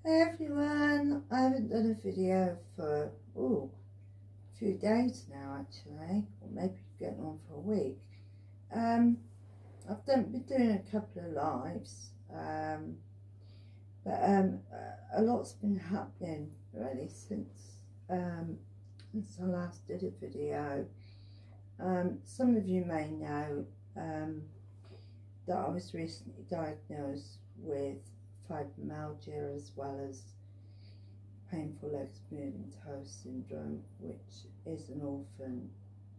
Hey everyone, I haven't done a video for a few days now actually, or maybe getting on for a week. I've been doing a couple of lives, but a lot's been happening really since I last did a video. Some of you may know that I was recently diagnosed with fibromyalgia as well as painful legs moving toe syndrome, which is an orphan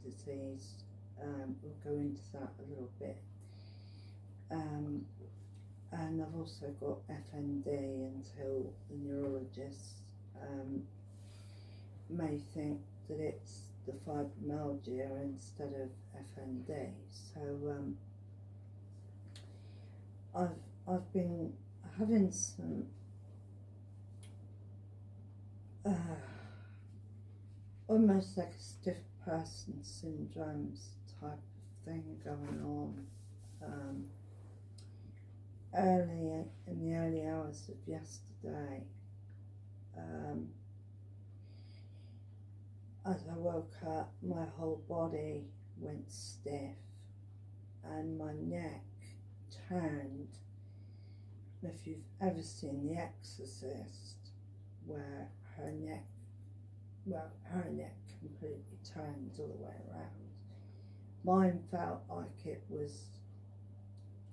disease. We'll go into that a little bit. And I've also got FND until the neurologists may think that it's the fibromyalgia instead of FND. So I've been having some almost like a stiff person syndrome type of thing going on early in the early hours of yesterday. As I woke up, my whole body went stiff and my neck turned. If you've ever seen The Exorcist, where her neck completely turns all the way around, mine felt like it was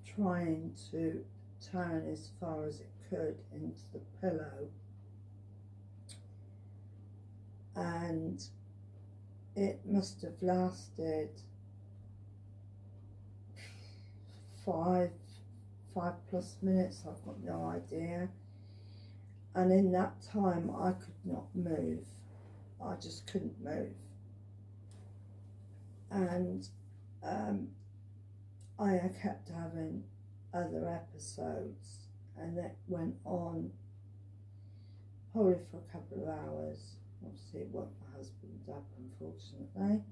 trying to turn as far as it could into the pillow, and it must have lasted five plus minutes, I've got no idea. And in that time I could not move. I just couldn't move. And I kept having other episodes, and that went on probably for a couple of hours. Obviously it woke my husband up, unfortunately.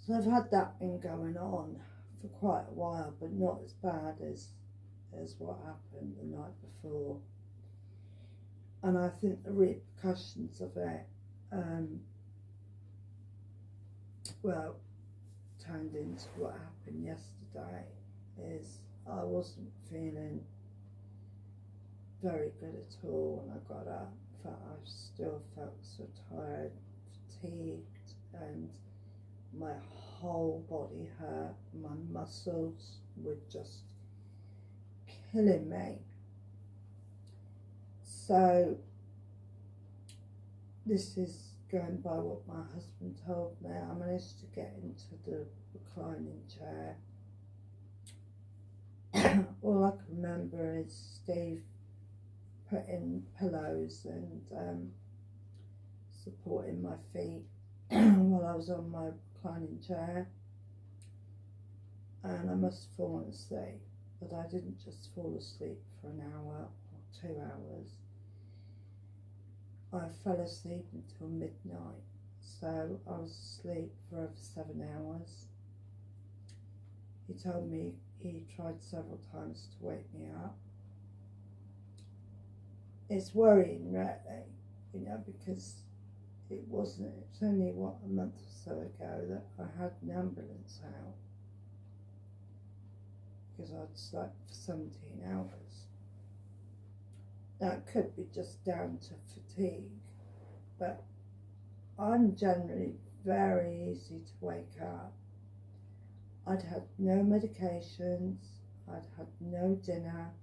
So I've had that been going on for quite a while, but not as bad as what happened the night before. And I think the repercussions of it, turned into what happened yesterday. Is I wasn't feeling very good at all when I got up. In fact, I still felt so tired, fatigued, and my whole body hurt. My muscles were just killing me. So this is going by what my husband told me. I managed to get into the reclining chair. All I can remember is Steve putting pillows and supporting my feet while I was on my reclining chair, and I must have fallen asleep, but I didn't just fall asleep for an hour or 2 hours. I fell asleep until midnight, so I was asleep for over 7 hours. He told me he tried several times to wake me up. It's worrying, really, because it's only a month or so ago that I had an ambulance out because I'd slept for 17 hours. Now it could be just down to fatigue, but I'm generally very easy to wake up. I'd had no medications, I'd had no dinner.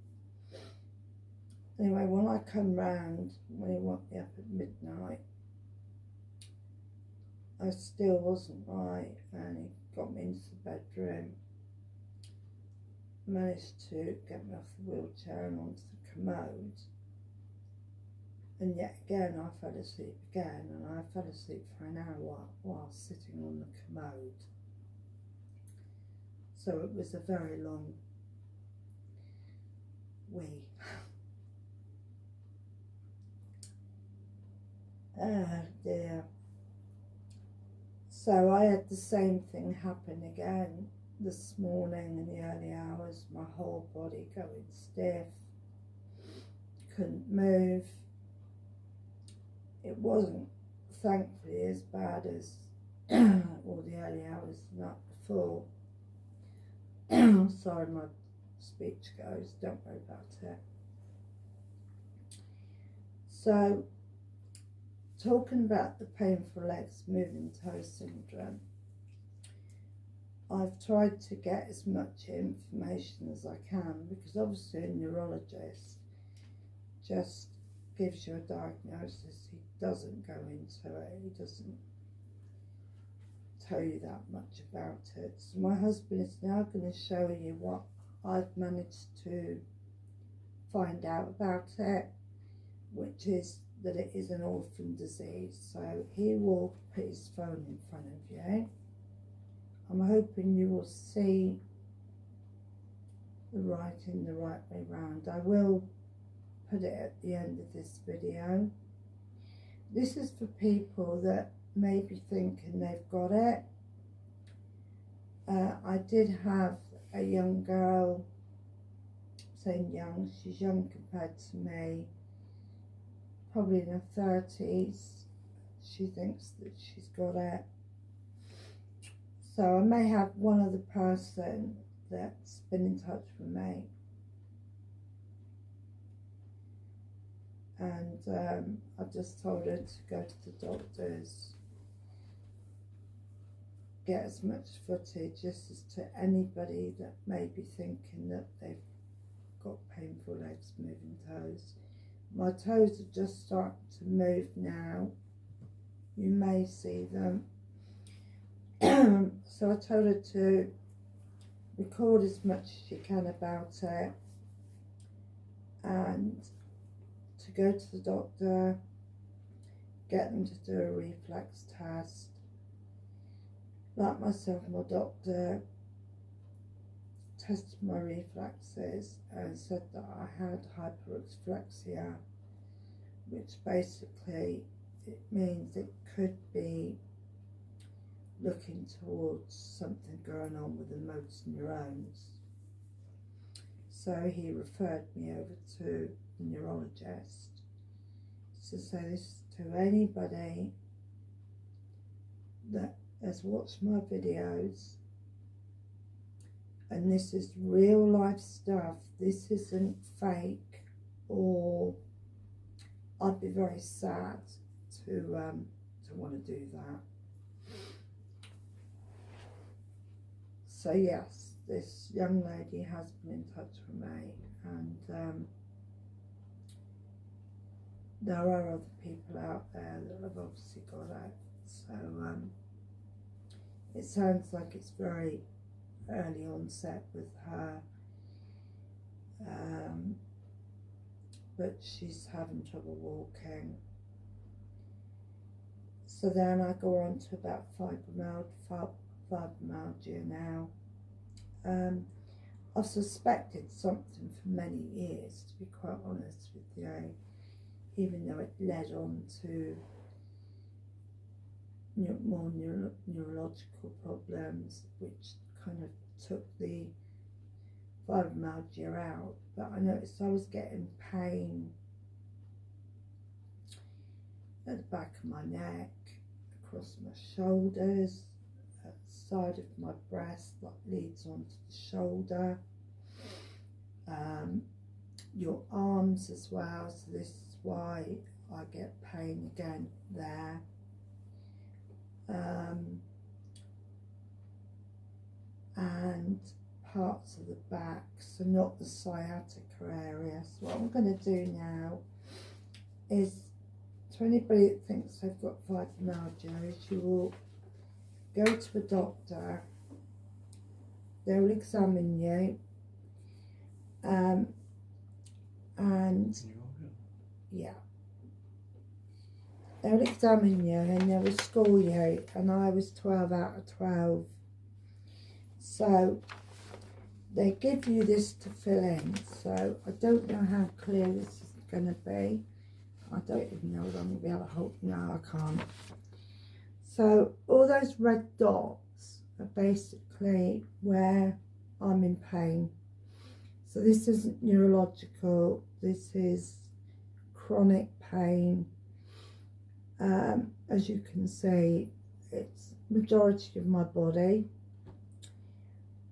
Anyway, when I come round, when he woke me up at midnight, I still wasn't right, and he got me into the bedroom, managed to get me off the wheelchair and onto the commode, and yet again I fell asleep again, and I fell asleep for an hour while sitting on the commode. So it was a very long wee. Oh dear. So I had the same thing happen again this morning in the early hours, my whole body going stiff, couldn't move. It wasn't thankfully as bad as all the early hours the night before. Sorry, my speech goes, don't worry about it. So, talking about the painful legs, moving toe syndrome, I've tried to get as much information as I can, because obviously a neurologist just gives you a diagnosis. He doesn't go into it, he doesn't tell you that much about it. So my husband is now going to show you what I've managed to find out about it, which is that it is an orphan disease. So he will put his phone in front of you. I'm hoping you will see the writing the right way round. I will put it at the end of this video. This is for people that may be thinking they've got it. I did have a young girl, saying young, she's young compared to me, probably in her 30s. She thinks that she's got it. So I may have one other person that's been in touch with me. And I've just told her to go to the doctors, get as much footage as to anybody that may be thinking that they've got painful legs, moving toes. My toes are just starting to move now. You may see them. So I told her to record as much as she can about it, and to go to the doctor, get them to do a reflex test. Like myself, my doctor tested my reflexes and said that I had hyperexflexia, which basically it means it could be looking towards something going on with the motor neurons. So he referred me over to the neurologist to say this to anybody that has watched my videos, and this is real life stuff. This isn't fake, or I'd be very sad to want to do that. So yes, this young lady has been in touch with me, and there are other people out there that have obviously got it. So it sounds like it's very early onset with her, but she's having trouble walking. So then I go on to about fibromyalgia now. I've suspected something for many years, to be quite honest with you, even though it led on to more neurological problems, which kind of took the fibromyalgia out. But I noticed I was getting pain at the back of my neck, across my shoulders, at the side of my breast that leads onto the shoulder, your arms as well. So this is why I get pain again there. And parts of the back, so not the sciatica area. So what I'm going to do now is, to anybody that thinks they've got fibromyalgia, is you will go to a doctor, they'll examine you, and yeah, they'll examine you and they will score you, and I was 12 out of 12. So they give you this to fill in, so I don't know how clear this is going to be. I don't even know whether I'm going to be able to hold. No, I can't. So all those red dots basically where I'm in pain. So this isn't neurological, this is chronic pain. As you can see, it's majority of my body.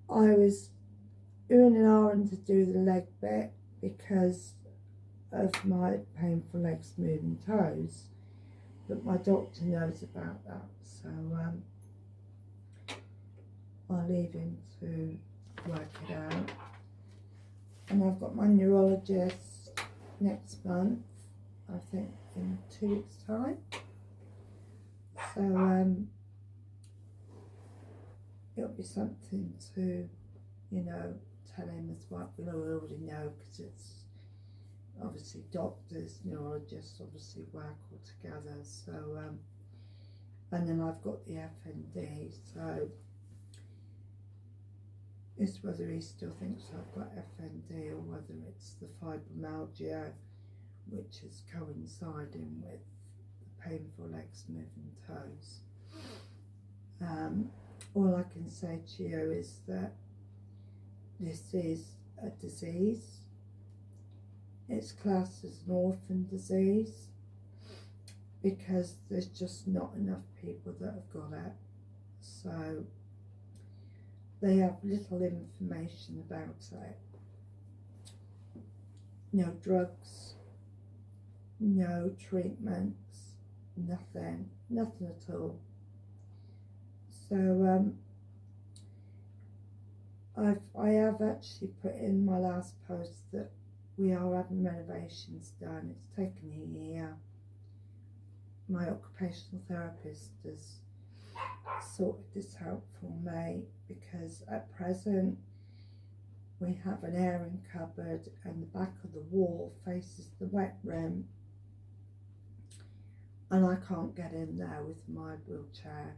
I was in and ahhing to do the leg bit because of my painful legs, moving toes, but my doctor knows about that, so I'll leave him to work it out. And I've got my neurologist next month, I think in 2 weeks' time, so it'll be something to, you know, tell him as well. We'll already know, because it's obviously doctors, neurologists obviously work all together, so and then I've got the FND, so it's whether he still thinks I've got FND or whether it's the fibromyalgia, which is coinciding with the painful legs, moving toes. All I can say to you is that this is a disease. It's classed as an orphan disease because there's just not enough people that have got it. So they have little information about it. No drugs, no treatments, nothing at all. So I have actually put in my last post that we are having renovations done. It's taken a year. My occupational therapist has sorted this out for me, because at present we have an airing cupboard and the back of the wall faces the wet room, and I can't get in there with my wheelchair.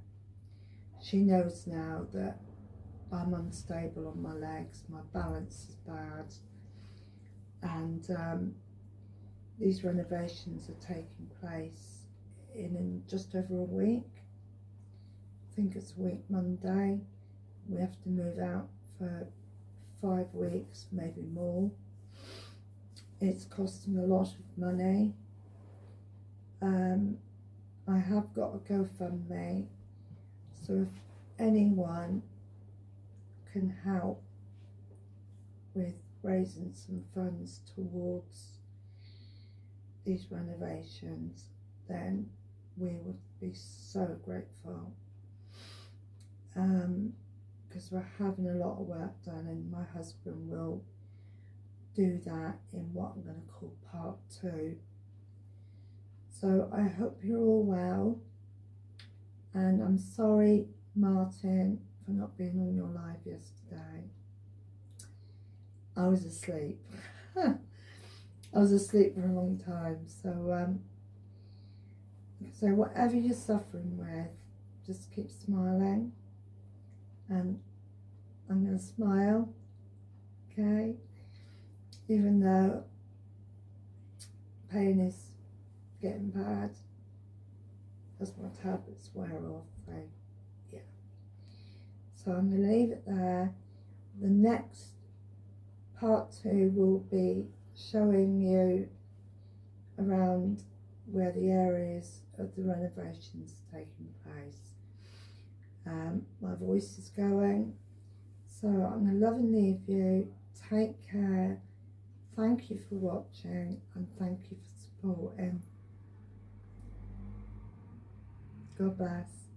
She knows now that I'm unstable on my legs, my balance is bad, and these renovations are taking place in just over a week. I think it's a week Monday. We have to move out for 5 weeks, maybe more. It's costing a lot of money. I have got a GoFundMe, so if anyone can help with raising some funds towards these renovations, then we would be so grateful, because we're having a lot of work done, and my husband will do that in what I'm going to call part 2. So I hope you're all well, and I'm sorry, Martin, for not being on your live yesterday. I was asleep. I was asleep for a long time, so whatever you're suffering with, just keep smiling, and I'm going to smile, okay, even though pain is getting bad as my tablets wear off. So yeah, so I'm going to leave it there. The next part 2 will be showing you around where the areas of the renovations are taking place. My voice is going, so I'm going to love and leave you. Take care. Thank you for watching, and thank you for supporting. God bless.